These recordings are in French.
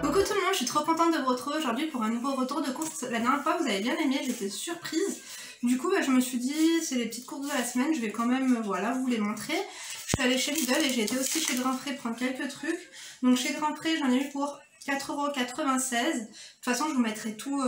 Coucou tout le monde, je suis trop contente de vous retrouver aujourd'hui pour un nouveau retour de course. La dernière fois vous avez bien aimé, j'étais surprise. Du coup je me suis dit c'est les petites courses de la semaine, je vais quand même voilà, vous les montrer. Je suis allée chez Lidl et j'ai été aussi chez Grand Frais prendre quelques trucs. Donc chez Grand Frais j'en ai eu pour 4,96 €. De toute façon je vous mettrai tous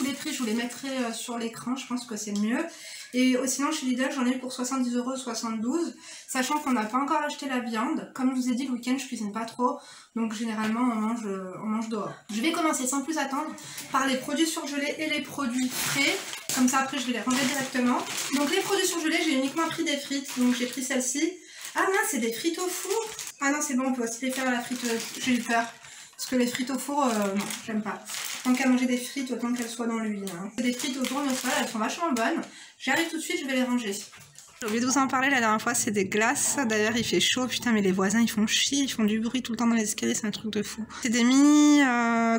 les prix, je vous les mettrai sur l'écran, je pense que c'est mieux. Et sinon chez Lidl j'en ai eu pour 70,72 €, sachant qu'on n'a pas encore acheté la viande. Comme je vous ai dit, le week-end je cuisine pas trop, donc généralement on mange dehors. Je vais commencer sans plus attendre par les produits surgelés et les produits frais, comme ça après je vais les ranger directement. Donc les produits surgelés, j'ai uniquement pris des frites, donc j'ai pris celle-ci. Ah mince, c'est des frites au four. Ah non c'est bon, on peut aussi les faire à la friteuse, j'ai eu peur. Parce que les frites au four, non, j'aime pas. Tant qu'à manger des frites, autant qu'elles soient dans l'huile. Hein. C'est des frites au tournesol, elles sont vachement bonnes. J'arrive tout de suite, je vais les ranger. J'ai oublié de vous en parler la dernière fois, c'est des glaces. D'ailleurs, il fait chaud, putain, mais les voisins, ils font chier, ils font du bruit tout le temps dans les escaliers, c'est un truc de fou. C'est des mini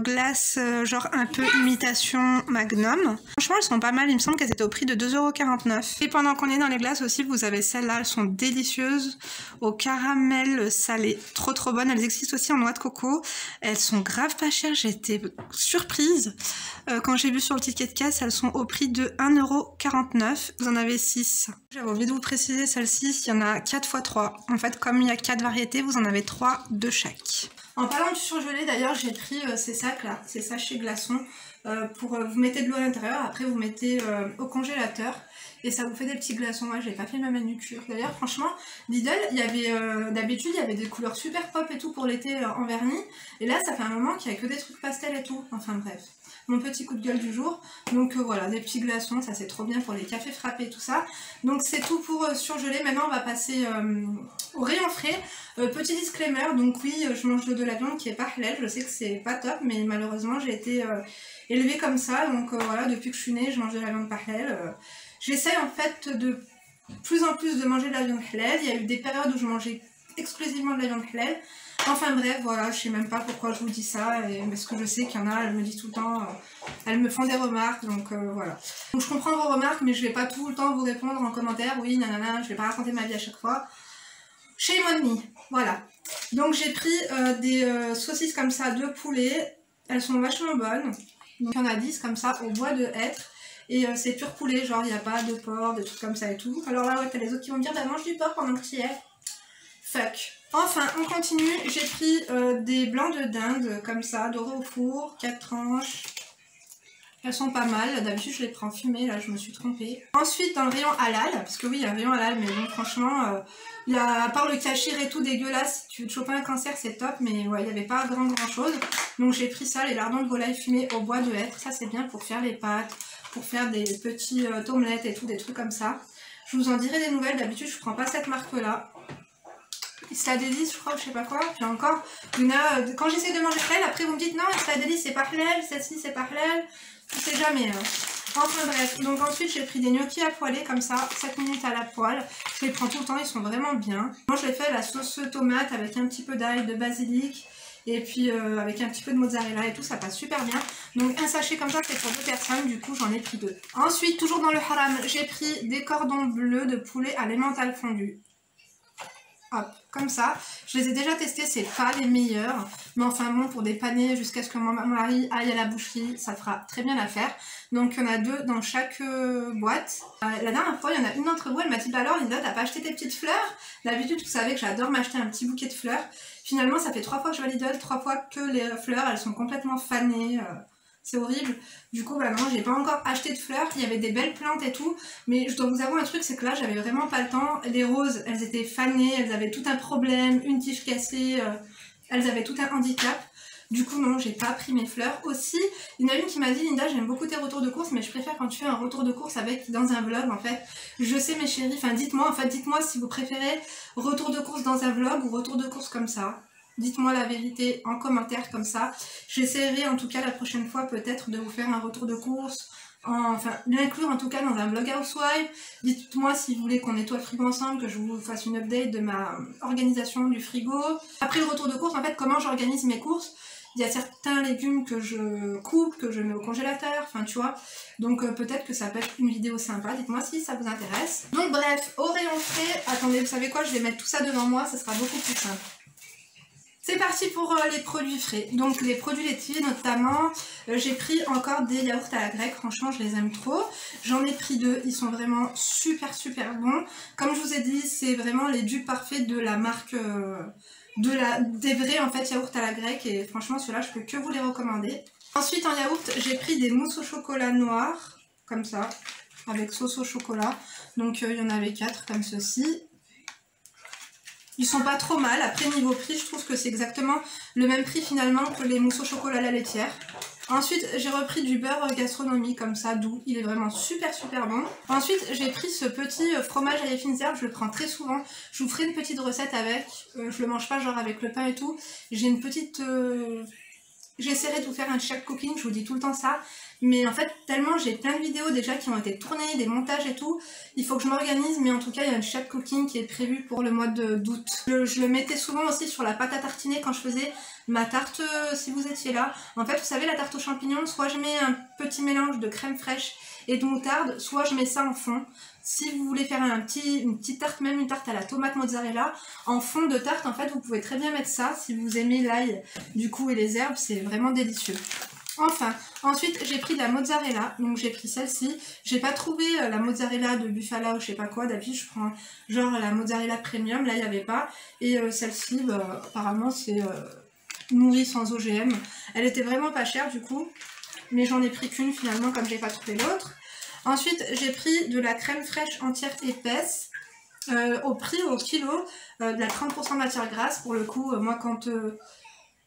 glaces, genre un peu imitation Magnum. Franchement, elles sont pas mal, il me semble qu'elles étaient au prix de 2,49 €. Et pendant qu'on est dans les glaces aussi, vous avez celles-là, elles sont délicieuses, au caramel salé. Trop trop bonnes, elles existent aussi en noix de coco. Elles sont grave pas chères, j'étais surprise. Quand j'ai vu sur le ticket de caisse, elles sont au prix de 1,49 €. Vous en avez 6. J'avais envie de vous préciser, celle-ci, il y en a 4 x 3. En fait, comme il y a 4 variétés, vous en avez 3 de chaque. En parlant du surgelé, d'ailleurs, j'ai pris ces sacs-là, ces sachets glaçons, vous mettez de l'eau à l'intérieur, après vous mettez au congélateur. Et ça vous fait des petits glaçons. Moi, j'ai pas fait ma manucure. D'ailleurs, franchement, Lidl, il y avait d'habitude, il y avait des couleurs super pop et tout pour l'été en vernis. Et là, ça fait un moment qu'il y a que des trucs pastel et tout. Enfin bref, mon petit coup de gueule du jour. Donc voilà, des petits glaçons, ça c'est trop bien pour les cafés frappés et tout ça. Donc c'est tout pour surgeler. Maintenant, on va passer au rayon frais. Petit disclaimer, donc oui, je mange de la viande qui est pas halal. Je sais que c'est pas top, mais malheureusement, j'ai été élevée comme ça. Donc voilà, depuis que je suis née, je mange de la viande pas halal. J'essaye en fait de plus en plus de manger de la viande halal. Il y a eu des périodes où je mangeais exclusivement de la viande halal. Enfin bref, voilà, je sais même pas pourquoi je vous dis ça, parce que je sais qu'il y en a, elles me disent tout le temps, elles me font des remarques, donc voilà. Donc je comprends vos remarques, mais je vais pas tout le temps vous répondre en commentaire, oui, nanana, je vais pas raconter ma vie à chaque fois. Chez moi demi, voilà. Donc j'ai pris des saucisses comme ça de poulet, elles sont vachement bonnes. Donc il y en a 10 comme ça, au bois de hêtre. Et c'est pur poulet, genre il n'y a pas de porc, des trucs comme ça et tout. Alors là, ouais, t'as les autres qui vont me dire, bah mange du porc pendant que tu y es. Fuck. Enfin, on continue. J'ai pris des blancs de dinde, comme ça, dorés au four, 4 tranches. Elles sont pas mal. D'habitude, je les prends fumées, là, je me suis trompée. Ensuite, dans le rayon halal, parce que oui, il y a un rayon halal, mais bon, franchement, à part le cachir et tout dégueulasse, si tu veux te choper un cancer, c'est top, mais ouais, il n'y avait pas grand chose. Donc j'ai pris ça, les lardons de volaille fumés au bois de hêtre. Ça, c'est bien pour faire les pâtes, pour faire des petits omelettes et tout, des trucs comme ça. Je vous en dirai des nouvelles, d'habitude je prends pas cette marque là. C'est la délice je crois, je sais pas quoi. Puis encore, quand j'essaie de manger halal, après vous me dites non, c'est la délice c'est pas halal, celle-ci c'est pas halal, je sais jamais. Enfin bref, donc ensuite j'ai pris des gnocchis à poêler comme ça, 7 minutes à la poêle. Je les prends tout le temps, ils sont vraiment bien. Moi je les fais à la sauce tomate avec un petit peu d'ail, de basilic. Et puis avec un petit peu de mozzarella et tout, ça passe super bien. Donc un sachet comme ça c'est pour 2 personnes, du coup j'en ai pris 2. Ensuite, toujours dans le haram, j'ai pris des cordons bleus de poulet à l'emmental fondu. Hop, comme ça. Je les ai déjà testés, c'est pas les meilleurs. Mais enfin bon, pour dépanner jusqu'à ce que mon mari aille à la boucherie, ça fera très bien l'affaire. Donc il y en a 2 dans chaque boîte. La dernière fois, il y en a une d'entre vous, elle m'a dit, bah alors Linda, t'as pas acheté tes petites fleurs? D'habitude, vous savez que j'adore m'acheter un petit bouquet de fleurs. Finalement, ça fait 3 fois que je vais à Lidl, 3 fois que les fleurs, elles sont complètement fanées. C'est horrible. Du coup, bah non, j'ai pas encore acheté de fleurs. Il y avait des belles plantes et tout. Mais je dois vous avouer un truc, c'est que là, j'avais vraiment pas le temps. Les roses, elles étaient fanées, elles avaient tout un problème, une tige cassée, elles avaient tout un handicap. Du coup, non, j'ai pas pris mes fleurs. Aussi, il y en a une qui m'a dit, Linda, j'aime beaucoup tes retours de course, mais je préfère quand tu fais un retour de course dans un vlog, en fait. Je sais, mes chéris, enfin, dites-moi si vous préférez retour de course dans un vlog ou retour de course comme ça. Dites-moi la vérité en commentaire comme ça. J'essaierai en tout cas la prochaine fois peut-être de vous faire un retour de course, enfin l'inclure en tout cas dans un vlog housewife. Dites-moi si vous voulez qu'on nettoie le frigo ensemble, que je vous fasse une update de ma organisation du frigo. Après le retour de course, en fait, comment j'organise mes courses. Il y a certains légumes que je coupe, que je mets au congélateur, enfin tu vois. Donc peut-être que ça peut être une vidéo sympa, dites-moi si ça vous intéresse. Donc bref, au rayon frais, attendez, vous savez quoi, je vais mettre tout ça devant moi, ça sera beaucoup plus simple. C'est parti pour les produits frais, donc les produits laitiers notamment. J'ai pris encore des yaourts à la grecque, franchement je les aime trop. J'en ai pris 2, ils sont vraiment super bons. Comme je vous ai dit, c'est vraiment les dupes parfaits de la marque des vrais en fait yaourts à la grecque, et franchement ceux-là je peux que vous les recommander. Ensuite en yaourt j'ai pris des mousses au chocolat noir, comme ça, avec sauce au chocolat. Donc il y en avait 4 comme ceci. Ils sont pas trop mal, après niveau prix je trouve que c'est exactement le même prix finalement que les mousses au chocolat à la laitière. Ensuite j'ai repris du beurre gastronomie comme ça, doux, il est vraiment super bon. Ensuite j'ai pris ce petit fromage à les fines herbes, je le prends très souvent. Je vous ferai une petite recette avec, je le mange pas genre avec le pain et tout. J'ai une petite... J'essaierai de vous faire un check cooking, je vous dis tout le temps ça. Mais en fait, tellement j'ai plein de vidéos déjà qui ont été tournées, des montages et tout, il faut que je m'organise, mais en tout cas, il y a un chat cooking qui est prévu pour le mois d'août. Je le mettais souvent aussi sur la pâte à tartiner quand je faisais ma tarte, si vous étiez là. En fait, vous savez, la tarte aux champignons, soit je mets un petit mélange de crème fraîche et de moutarde, soit je mets ça en fond. Si vous voulez faire une petite tarte, même une tarte à la tomate mozzarella, en fond de tarte, en fait, vous pouvez très bien mettre ça, si vous aimez l'ail, du coup, et les herbes, c'est vraiment délicieux. Enfin, ensuite j'ai pris de la mozzarella, donc j'ai pris celle-ci. J'ai pas trouvé la mozzarella de Bufala ou je sais pas quoi, d'habitude je prends genre la mozzarella premium, là il n'y avait pas. Et celle-ci, apparemment c'est nourrie sans OGM. Elle était vraiment pas chère du coup, mais j'en ai pris qu'une finalement comme j'ai pas trouvé l'autre. Ensuite j'ai pris de la crème fraîche entière épaisse, au prix au kilo, de la 30% matière grasse. Pour le coup, moi quand...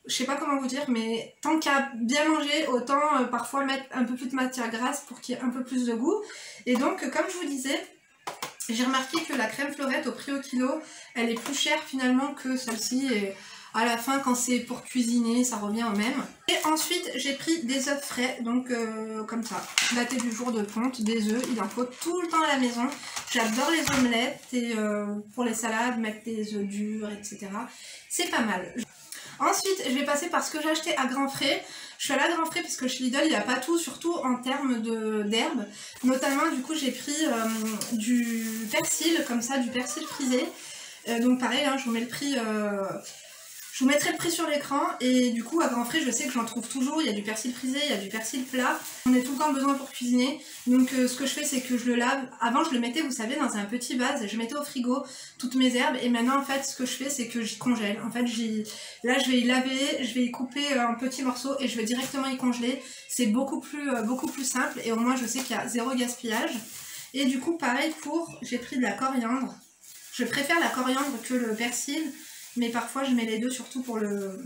je sais pas comment vous dire, mais tant qu'à bien manger, autant parfois mettre un peu plus de matière grasse pour qu'il y ait un peu plus de goût. Et donc, comme je vous disais, j'ai remarqué que la crème fleurette au prix au kilo, elle est plus chère finalement que celle-ci. Et à la fin, quand c'est pour cuisiner, ça revient au même. Et ensuite, j'ai pris des œufs frais, donc comme ça, datés du jour de ponte, des œufs. Il en faut tout le temps à la maison. J'adore les omelettes et pour les salades, mettre des œufs durs, etc. C'est pas mal. Ensuite, je vais passer par ce que j'ai acheté à Grand Frais. Je suis allée à Grand Frais parce que chez Lidl, il n'y a pas tout, surtout en termes d'herbes. Notamment, du coup, j'ai pris du persil, comme ça, du persil frisé. Donc pareil, hein, je vous mets le prix... je vous mettrai le prix sur l'écran, et du coup à Grand Frais je sais que j'en trouve toujours. Il y a du persil frisé, il y a du persil plat, on a tout le temps besoin pour cuisiner. Donc ce que je fais c'est que je le lave. Avant je le mettais, vous savez, dans un petit vase, je mettais au frigo toutes mes herbes, et maintenant en fait ce que je fais c'est que j'y congèle. En fait là je vais y laver, je vais y couper en petits morceaux et je vais directement y congeler. C'est beaucoup plus simple, et au moins je sais qu'il y a zéro gaspillage. Et du coup pareil j'ai pris de la coriandre. Je préfère la coriandre que le persil, mais parfois je mets les deux, surtout pour le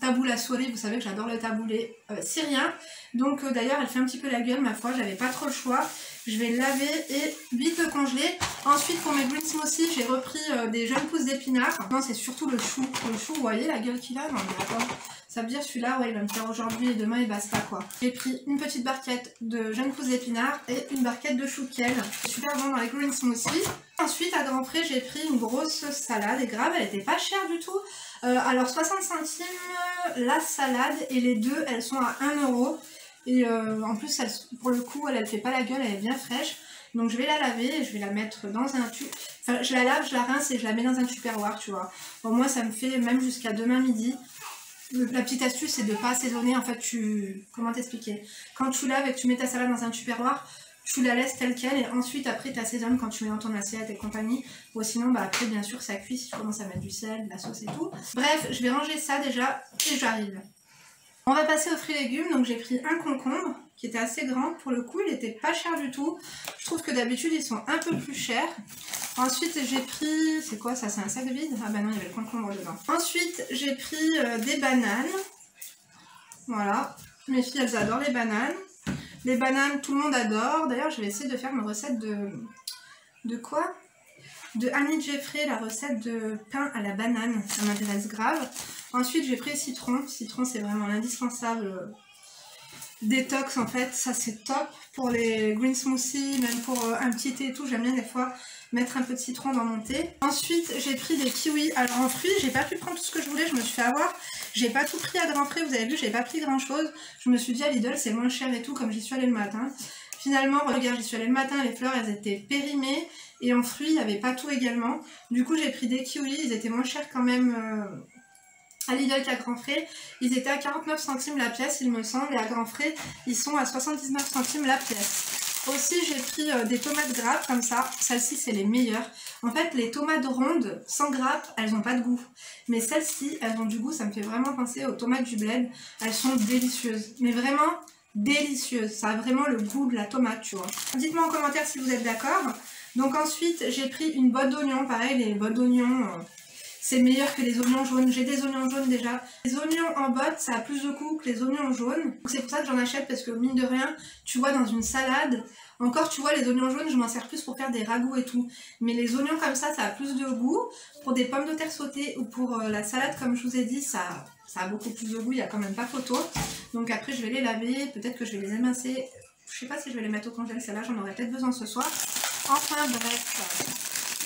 taboulé soirée. Vous savez que j'adore le taboulé syrien. Donc d'ailleurs elle fait un petit peu la gueule ma foi, j'avais pas trop le choix. Je vais le laver et vite le congeler. Ensuite pour mes green smoothies, j'ai repris des jeunes pousses d'épinards. Non, c'est surtout le chou. Le chou, vous voyez la gueule qu'il a? Non mais attends, ça veut dire celui-là, ouais, il va me faire aujourd'hui et demain et basta quoi. J'ai pris une petite barquette de jeunes pousses d'épinards et une barquette de chou de kale. Super bon dans les green smoothies. Ensuite à Grand Frais, j'ai pris une grosse salade, et grave, elle était pas chère du tout. Alors 60 centimes la salade, et les deux elles sont à 1 €. Et en plus pour le coup elle fait pas la gueule, elle est bien fraîche. Donc je vais la laver et je vais la mettre dans un tube. Enfin je la lave, je la rince et je la mets dans un tupperware, tu vois. Bon, moi ça me fait même jusqu'à demain midi. La petite astuce c'est de pas assaisonner. En fait comment t'expliquer, quand tu laves et que tu mets ta salade dans un tupperware, tu la laisses telle qu'elle, et ensuite après tu assaisonnes quand tu mets dans ton assiette et compagnie. Ou sinon bah après bien sûr ça cuit si tu commences à mettre du sel, de la sauce et tout. Bref, je vais ranger ça déjà et j'arrive. On va passer aux fruits et légumes. Donc j'ai pris un concombre qui était assez grand. Pour le coup il était pas cher du tout. Je trouve que d'habitude ils sont un peu plus chers. Ensuite j'ai pris... c'est quoi ça? C'est un sac vide? Ah bah non, il y avait le concombre dedans. Ensuite j'ai pris des bananes. Voilà. Mes filles elles adorent les bananes. Les bananes tout le monde adore. D'ailleurs je vais essayer de faire une recette de quoi? De Annie Jeffrey, la recette de pain à la banane, ça m'intéresse grave. Ensuite j'ai pris citron. Citron c'est vraiment l'indispensable détox en fait, ça c'est top pour les green smoothies, même pour un petit thé et tout. J'aime bien des fois mettre un peu de citron dans mon thé. Ensuite j'ai pris des kiwis. Alors en fruits j'ai pas pu prendre tout ce que je voulais, je me suis fait avoir. J'ai pas tout pris à Grand Frais, vous avez vu, j'ai pas pris grand chose. Je me suis dit à Lidl c'est moins cher et tout, comme j'y suis allée le matin. Finalement regarde, j'y suis allée le matin, les fleurs elles étaient périmées. Et en fruits, il n'y avait pas tout également. Du coup, j'ai pris des kiwis, ils étaient moins chers quand même à Lidl qu'à Grand Frais. Ils étaient à 49 centimes la pièce, il me semble, et à Grand Frais, ils sont à 79 centimes la pièce. Aussi, j'ai pris des tomates grappes comme ça. Celles-ci, c'est les meilleures. En fait, les tomates rondes, sans grappes, elles n'ont pas de goût. Mais celles-ci, elles ont du goût. Ça me fait vraiment penser aux tomates du bled. Elles sont délicieuses. Mais vraiment délicieuses. Ça a vraiment le goût de la tomate, tu vois. Dites-moi en commentaire si vous êtes d'accord. Donc ensuite, j'ai pris une botte d'oignons. Pareil, les bottes d'oignons... c'est meilleur que les oignons jaunes. J'ai des oignons jaunes déjà. Les oignons en botte, ça a plus de goût que les oignons jaunes. C'est pour ça que j'en achète parce que mine de rien, tu vois dans une salade, encore tu vois les oignons jaunes, je m'en sers plus pour faire des ragoûts et tout. Mais les oignons comme ça a plus de goût. Pour des pommes de terre sautées ou pour la salade comme je vous ai dit, ça a beaucoup plus de goût, il n'y a quand même pas photo. Donc après je vais les laver, peut-être que je vais les émincer. Je sais pas si je vais les mettre au congèle, celle-là j'en aurais peut-être besoin ce soir. Enfin bref.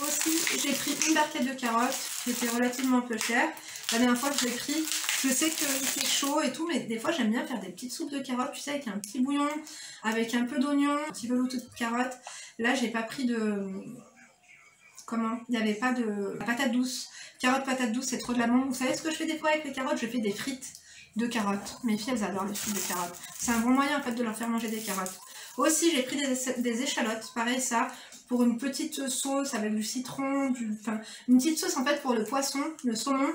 Aussi, j'ai pris une barquette de carottes qui était relativement peu chère. La dernière fois que je l'ai pris, je sais qu'il fait chaud et tout, mais des fois j'aime bien faire des petites soupes de carottes, tu sais, avec un petit bouillon, avec un peu d'oignon, un petit velouté de carottes. Là, j'ai pas pris de... Comment? Il n'y avait pas de patate douce. Carottes, patate douce, c'est trop de la bombe. Vous savez ce que je fais des fois avec les carottes? Je fais des frites de carottes. Mes filles, elles adorent les frites de carottes. C'est un bon moyen en fait de leur faire manger des carottes. Aussi, j'ai pris des échalotes, pareil ça, pour une petite sauce avec du citron, enfin, une petite sauce en fait pour le poisson, le saumon,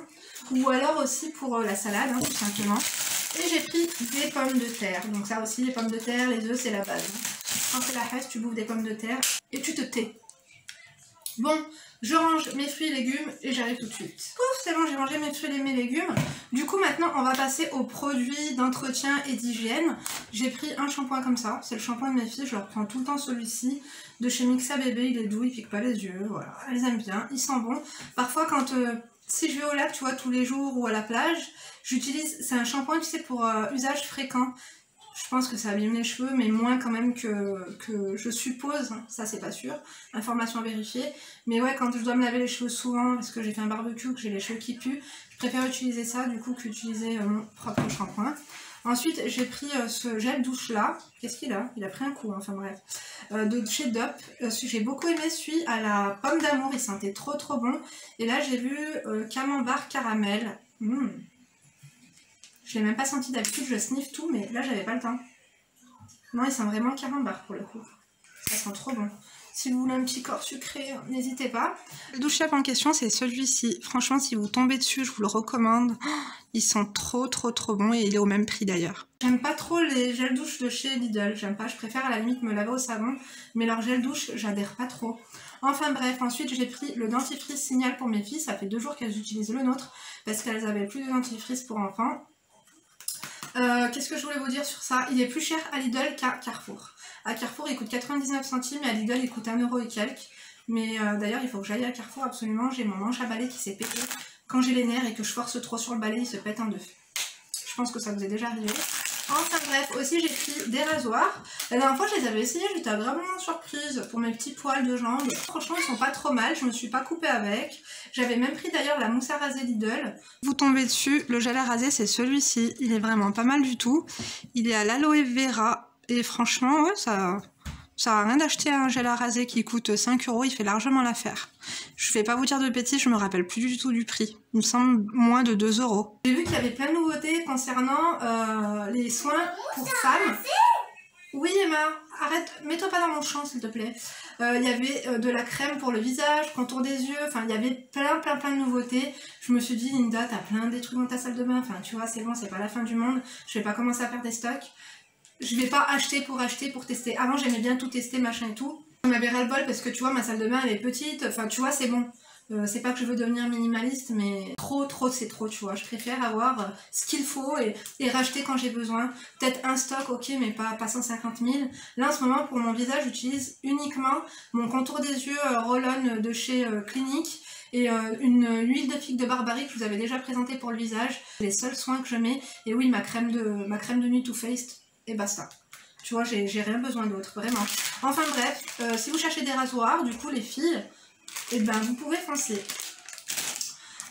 ou alors aussi pour la salade, hein, tout simplement. Et j'ai pris des pommes de terre, donc ça aussi, les pommes de terre, les œufs, c'est la base. Quand c'est la fête, tu bouffes des pommes de terre et tu te tais. Bon, je range mes fruits et légumes et j'arrive tout de suite. Ouf, c'est bon, j'ai rangé mes fruits et mes légumes. Du coup, maintenant, on va passer aux produits d'entretien et d'hygiène. J'ai pris un shampoing comme ça. C'est le shampoing de mes filles. Je leur prends tout le temps celui-ci. De chez Mixa Bébé. Il est doux, il pique pas les yeux. Voilà, elles aiment bien. Il sent bon. Parfois, quand si je vais au lac, tu vois, tous les jours ou à la plage, j'utilise... C'est un shampoing, tu sais, pour usage fréquent. Je pense que ça abîme les cheveux, mais moins quand même que je suppose, ça c'est pas sûr, information vérifiée. Mais ouais, quand je dois me laver les cheveux souvent, parce que j'ai fait un barbecue, que j'ai les cheveux qui puent, je préfère utiliser ça du coup qu'utiliser mon propre shampoing. Ensuite, j'ai pris ce gel douche là, qu'est-ce qu'il a? Il a pris un coup, enfin bref, de chez Dop. J'ai beaucoup aimé celui à la pomme d'amour, il sentait trop bon. Et là j'ai vu camembert caramel. Je l'ai même pas senti, d'habitude je sniffe tout, mais là j'avais pas le temps. Non, il sent vraiment le camembert pour le coup. Ça sent trop bon. Si vous voulez un petit corps sucré, n'hésitez pas. Le douche chef en question, c'est celui-ci. Franchement, si vous tombez dessus, je vous le recommande. Ils sont trop bons et il est au même prix d'ailleurs. J'aime pas trop les gels douche de chez Lidl. J'aime pas, je préfère à la limite me laver au savon. Mais leur gel douche, j'adhère pas trop. Enfin bref, ensuite j'ai pris le dentifrice Signal pour mes filles. Ça fait 2 jours qu'elles utilisent le nôtre parce qu'elles avaient plus de dentifrice pour enfants. Qu'est-ce que je voulais vous dire sur ça? Il est plus cher à Lidl qu'à Carrefour. À Carrefour il coûte 99 centimes et à Lidl il coûte 1 € et quelques. Mais d'ailleurs il faut que j'aille à Carrefour absolument. J'ai mon manche à balai qui s'est pété. Quand j'ai les nerfs et que je force trop sur le balai, il se pète en deux. Je pense que ça vous est déjà arrivé. Enfin bref, aussi j'ai pris des rasoirs. La dernière fois je les avais essayés, j'étais vraiment surprise pour mes petits poils de jambes. Franchement ils sont pas trop mal, je me suis pas coupée avec. J'avais même pris d'ailleurs la mousse à raser Lidl. Vous tombez dessus, le gel à raser c'est celui-ci. Il est vraiment pas mal du tout. Il est à l'aloe vera et franchement ouais, ça sert à rien d'acheter un gel à raser qui coûte 5 €, il fait largement l'affaire. Je vais pas vous dire de bêtises, je me rappelle plus du tout du prix. Il me semble moins de 2 €. J'ai vu qu'il y avait plein de nouveautés concernant les soins pour femmes. Oui Emma, arrête, mets-toi pas dans mon champ s'il te plaît. Il y avait de la crème pour le visage, contour des yeux, enfin il y avait plein de nouveautés. Je me suis dit Linda, t'as plein des trucs dans ta salle de bain, enfin tu vois c'est bon, c'est pas la fin du monde. Je vais pas commencer à faire des stocks. Je vais pas acheter pour tester. Avant j'aimais bien tout tester, machin et tout. On avait ras le bol parce que tu vois ma salle de bain elle est petite, enfin tu vois c'est bon. C'est pas que je veux devenir minimaliste mais trop c'est trop tu vois. Je préfère avoir ce qu'il faut et racheter quand j'ai besoin. Peut-être un stock ok mais pas 150 000. Là en ce moment pour mon visage j'utilise uniquement mon contour des yeux Roll-On de chez Clinique. Et une huile de figue de Barbarie que je vous avais déjà présentée pour le visage. C'est les seuls soins que je mets. Et oui ma crème de nuit Too Faced. Et basta. Tu vois, j'ai rien besoin d'autre, vraiment. Enfin bref, si vous cherchez des rasoirs, du coup les filles, eh ben vous pouvez foncer.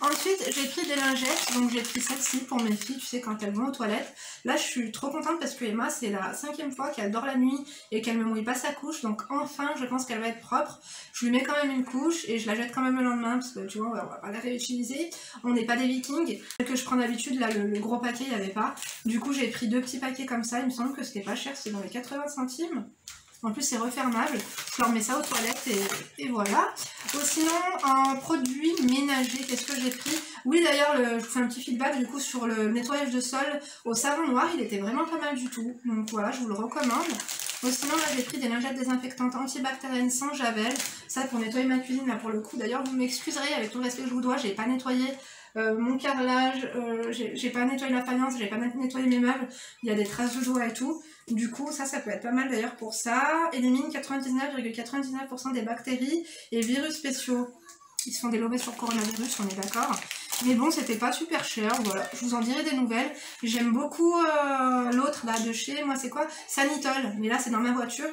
Ensuite, j'ai pris des lingettes, donc j'ai pris celle-ci pour mes filles, tu sais, quand elles vont aux toilettes. Là, je suis trop contente parce que Emma, c'est la 5e fois qu'elle dort la nuit et qu'elle me mouille pas sa couche, donc enfin, je pense qu'elle va être propre. Je lui mets quand même une couche et je la jette quand même le lendemain parce que tu vois, on va pas la réutiliser. On n'est pas des vikings. Que je prends d'habitude, là, le gros paquet, il n'y avait pas. Du coup, j'ai pris 2 petits paquets comme ça, il me semble que c'était pas cher, c'est dans les 80 centimes. En plus, c'est refermable. Je leur mets ça aux toilettes et voilà. Sinon, en produits ménagers, qu'est-ce que j'ai pris? Oui, d'ailleurs, je vous fais un petit feedback du coup sur le nettoyage de sol au savon noir. Il était vraiment pas mal du tout. Donc voilà, je vous le recommande. Sinon, là, j'ai pris des lingettes désinfectantes antibactériennes sans javel. Ça, pour nettoyer ma cuisine, là, pour le coup. D'ailleurs, vous m'excuserez, avec tout le respect que je vous dois, j'ai pas nettoyé mon carrelage, j'ai pas nettoyé la faïence, j'ai pas nettoyé mes meubles. Il y a des traces de doigts et tout. Du coup, ça peut être pas mal d'ailleurs pour ça. Élimine 99,99% des bactéries et virus spéciaux. Ils se font délober sur le coronavirus, on est d'accord. Mais bon, c'était pas super cher, voilà. Je vous en dirai des nouvelles. J'aime beaucoup l'autre là de chez, moi c'est quoi? Sanitol. Mais là, c'est dans ma voiture.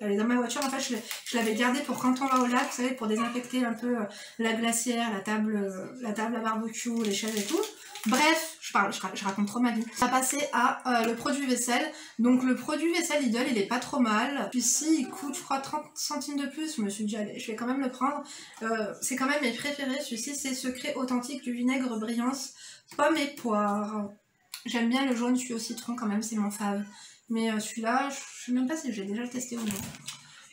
Elle est dans ma voiture, en fait, je l'avais gardée pour quand on va au lac, vous savez, pour désinfecter un peu la glacière, la table à barbecue, les chaises et tout. Bref, je raconte trop ma vie. On va passer à le produit vaisselle. Donc le produit vaisselle Lidl, il est pas trop mal. Puis si, il coûte, je crois, 30 centimes de plus. Je me suis dit, allez, je vais quand même le prendre. C'est quand même mes préférés. Celui-ci, c'est Secret Authentique du vinaigre brillance, pommes et poire. J'aime bien le jaune, celui au citron quand même, c'est mon fave. Mais celui-là, je sais même pas si j'ai déjà le testé ou non.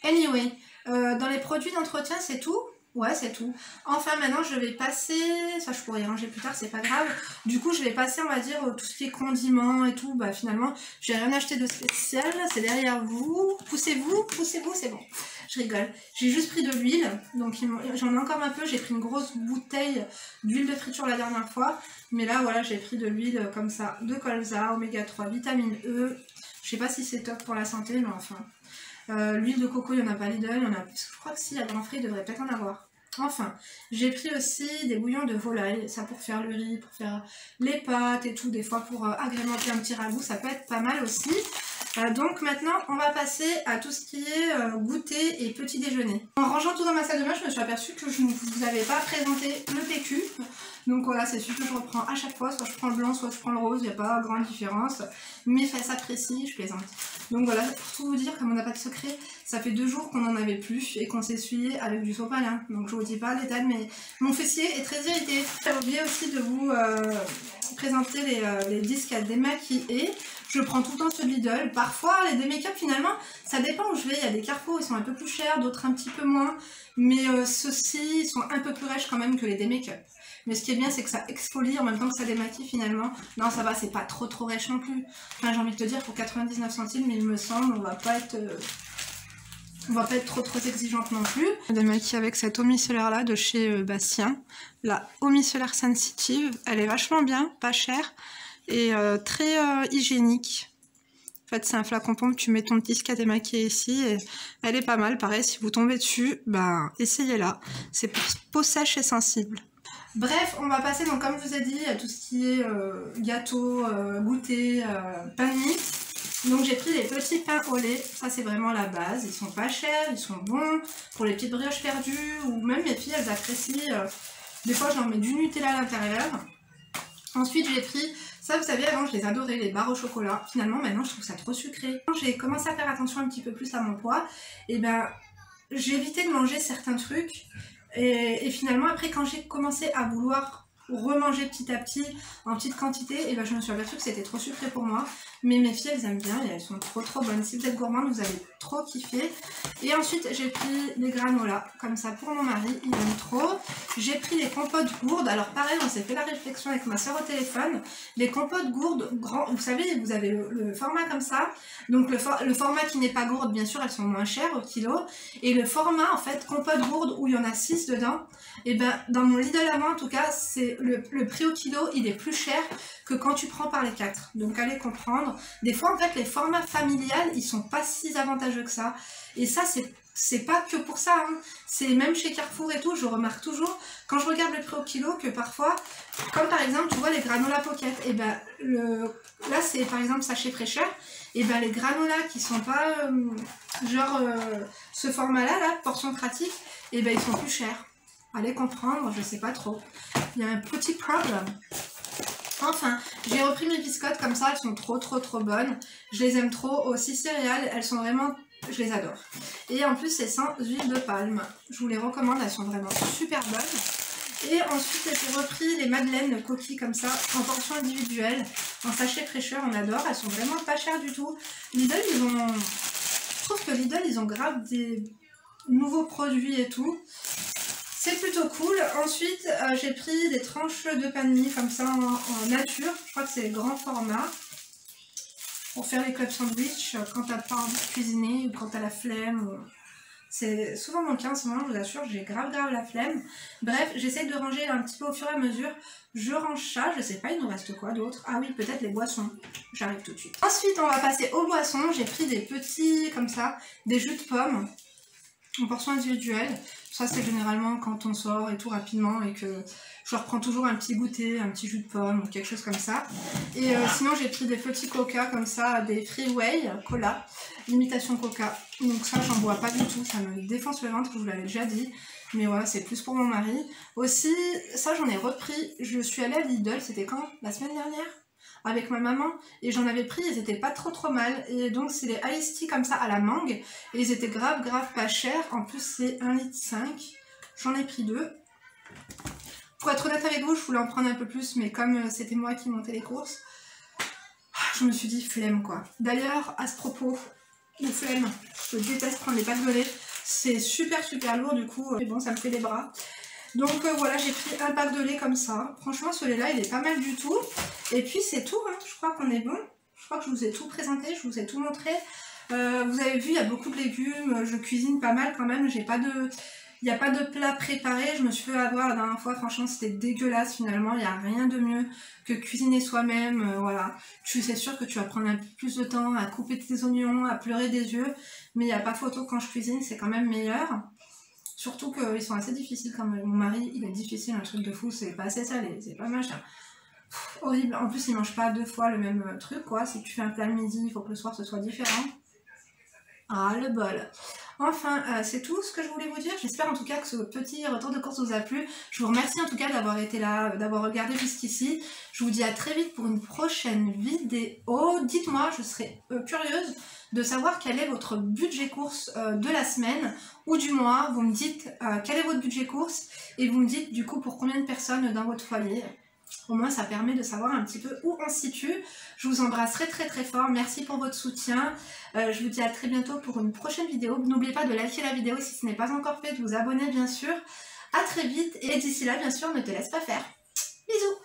Anyway, dans les produits d'entretien, c'est tout. Ouais, c'est tout. Enfin, maintenant, je vais passer... Ça, je pourrais y ranger plus tard, c'est pas grave. Du coup, je vais passer, on va dire, tout ce qui est condiments et tout. Bah, finalement, j'ai rien acheté de spécial. C'est derrière vous. Poussez-vous, c'est bon. Je rigole. J'ai juste pris de l'huile. Donc, j'en ai encore un peu. J'ai pris une grosse bouteille d'huile de friture la dernière fois. Mais là, voilà, j'ai pris de l'huile comme ça. De colza, oméga 3, vitamine E. Je sais pas si c'est top pour la santé, mais enfin... l'huile de coco, il n'y en a pas Lidl, il y en a... Je crois que si, à Grand Frais, il devrait peut-être en avoir. Enfin, j'ai pris aussi des bouillons de volaille, ça pour faire le riz, pour faire les pâtes et tout, des fois pour agrémenter un petit ragoût, ça peut être pas mal aussi. Donc maintenant, on va passer à tout ce qui est goûter et petit déjeuner. En rangeant tout dans ma salle de bain, je me suis aperçue que je ne vous avais pas présenté le PQ. Donc voilà, c'est celui que je reprends à chaque fois, soit je prends le blanc, soit je prends le rose, il n'y a pas grande différence. Mais ça s'apprécie, je plaisante. Donc voilà, pour tout vous dire, comme on n'a pas de secret, ça fait 2 jours qu'on n'en avait plus et qu'on s'essuyait avec du sopalin. Donc je vous dis pas l'état de mon fessier est très irrité. J'ai oublié aussi de vous présenter les disques à démaquiller. Je prends tout le temps ceux de Lidl. Parfois, les démake-up, finalement, ça dépend où je vais. Il y a des Carrefour, ils sont un peu plus chers, d'autres un petit peu moins. Mais ceux-ci sont un peu plus rêches quand même que les démake-up. Mais ce qui est bien, c'est que ça exfolie en même temps que ça démaquille finalement. Non, ça va, c'est pas trop rêche non plus. Enfin, j'ai envie de te dire, pour 99 centimes, mais il me semble, on va pas être trop exigeante non plus. Je démaquille avec cette eau micellaire là de chez Bastien. La eau micellaire sensitive, elle est vachement bien, pas chère et très hygiénique. En fait, c'est un flacon pompe, tu mets ton petit disque à démaquiller ici et elle est pas mal. Pareil, si vous tombez dessus, ben essayez-la. C'est pour peau sèche et sensible. Bref, on va passer, donc comme je vous ai dit, à tout ce qui est gâteau, goûter, pain de mie. Donc j'ai pris les petits pains au lait, ça c'est vraiment la base, ils sont pas chers, ils sont bons pour les petites brioches perdues, ou même mes filles elles apprécient, des fois je leur mets du Nutella à l'intérieur. Ensuite j'ai pris, ça vous savez avant je les adorais, les barres au chocolat, finalement maintenant je trouve ça trop sucré. Quand j'ai commencé à faire attention un petit peu plus à mon poids, et ben j'ai évité de manger certains trucs. Et finalement, après, quand j'ai commencé à vouloir remanger petit à petit, en petite quantité, et ben je me suis aperçue que c'était trop sucré pour moi. Mais mes filles, elles aiment bien et elles sont trop bonnes. Si vous êtes gourmande, vous allez trop kiffer. Et ensuite, j'ai pris des granolas, comme ça, pour mon mari, il aime trop. J'ai pris les compotes gourdes. Alors pareil, on s'est fait la réflexion avec ma soeur au téléphone. Les compotes gourdes, vous savez, vous avez le format comme ça. Donc le format qui n'est pas gourde, bien sûr, elles sont moins chères au kilo. Et le format, en fait, compote gourde, où il y en a 6 dedans, et ben dans mon Lidl à moi, en tout cas, c'est le prix au kilo, il est plus cher que quand tu prends par les 4. Donc allez comprendre. Des fois, en fait, les formats familiales, ils sont pas si avantageux que ça. Et ça, c'est pas que pour ça. Hein. C'est même chez Carrefour et tout, je remarque toujours, quand je regarde le prix au kilo, que parfois, comme par exemple, tu vois les granola pocket, et ben là, c'est par exemple sachet fraîcheur, et ben les granolas qui sont pas ce format-là, portion pratique, et ben ils sont plus chers. Allez comprendre, je sais pas trop. Il y a un petit problème. Enfin, j'ai repris mes biscottes comme ça, elles sont trop bonnes. Je les aime trop. Aussi céréales, elles sont vraiment... Je les adore. Et en plus, c'est sans huile de palme. Je vous les recommande, elles sont vraiment super bonnes. Et ensuite, j'ai repris les madeleines coquilles comme ça, en portions individuelles, en sachet fraîcheur, on adore. Elles sont vraiment pas chères du tout. Lidl, ils ont... Je trouve que Lidl, ils ont grave des nouveaux produits et tout. C'est plutôt cool. Ensuite, j'ai pris des tranches de pain de mie comme ça en nature. Je crois que c'est grand format. Pour faire les club sandwich quand t'as pas envie de cuisiner ou quand t'as la flemme. C'est souvent mon cas en ce moment, je vous assure, j'ai grave la flemme. Bref, j'essaie de ranger un petit peu au fur et à mesure. Je range ça, je sais pas, il nous reste quoi d'autre? Ah oui, peut-être les boissons. J'arrive tout de suite. Ensuite, on va passer aux boissons. J'ai pris des petits, comme ça, des jus de pommes en portions individuelles. Ça, c'est généralement quand on sort et tout rapidement et que je reprends toujours un petit goûter, un petit jus de pomme ou quelque chose comme ça. Et sinon, j'ai pris des petits coca comme ça, des Freeway Cola, imitation coca. Donc ça, j'en bois pas du tout, ça me défonce le ventre, je vous l'avais déjà dit. Mais voilà, c'est plus pour mon mari. Aussi, ça, j'en ai repris. Je suis allée à Lidl, c'était quand? La semaine dernière? Avec ma maman, et j'en avais pris, ils étaient pas trop mal, et donc c'est les iced tea comme ça à la mangue, et ils étaient grave pas chers, en plus c'est 1,5 litre, j'en ai pris 2. Pour être honnête avec vous, je voulais en prendre un peu plus, mais comme c'était moi qui montais les courses, je me suis dit flemme quoi. D'ailleurs, à ce propos, de flemme, je déteste prendre les pâtes de lait, c'est super lourd du coup, mais bon ça me fait les bras. Donc voilà, j'ai pris un pack de lait comme ça. Franchement, celui-là, il est pas mal du tout. Et puis c'est tout, hein. Je crois qu'on est bon. Je crois que je vous ai tout présenté, je vous ai tout montré. Vous avez vu, il y a beaucoup de légumes. Je cuisine pas mal quand même. Il n'y a pas de plat préparé. Je me suis fait avoir la dernière fois. Franchement, c'était dégueulasse finalement. Il n'y a rien de mieux que cuisiner soi-même. Voilà. C'est sûr que tu vas prendre un peu plus de temps à couper tes oignons, à pleurer des yeux. Mais il n'y a pas photo quand je cuisine, c'est quand même meilleur. Surtout qu'ils sont assez difficiles quand même. Mon mari, il est difficile, un truc de fou, c'est pas assez salé, c'est pas machin. Horrible. En plus, il mange pas 2 fois le même truc, quoi. Si tu fais un plat le midi, il faut que le soir ce soit différent. Ah, le bol. Enfin, c'est tout ce que je voulais vous dire. J'espère en tout cas que ce petit retour de course vous a plu. Je vous remercie en tout cas d'avoir été là, d'avoir regardé jusqu'ici. Je vous dis à très vite pour une prochaine vidéo. Dites-moi, je serais curieuse de savoir quel est votre budget course de la semaine ou du mois. Vous me dites quel est votre budget course et vous me dites du coup pour combien de personnes dans votre foyer. Au moins ça permet de savoir un petit peu où on se situe. Je vous embrasserai très fort, merci pour votre soutien. Je vous dis à très bientôt pour une prochaine vidéo. N'oubliez pas de liker la vidéo si ce n'est pas encore fait, de vous abonner bien sûr. À très vite et d'ici là bien sûr ne te laisse pas faire. Bisous.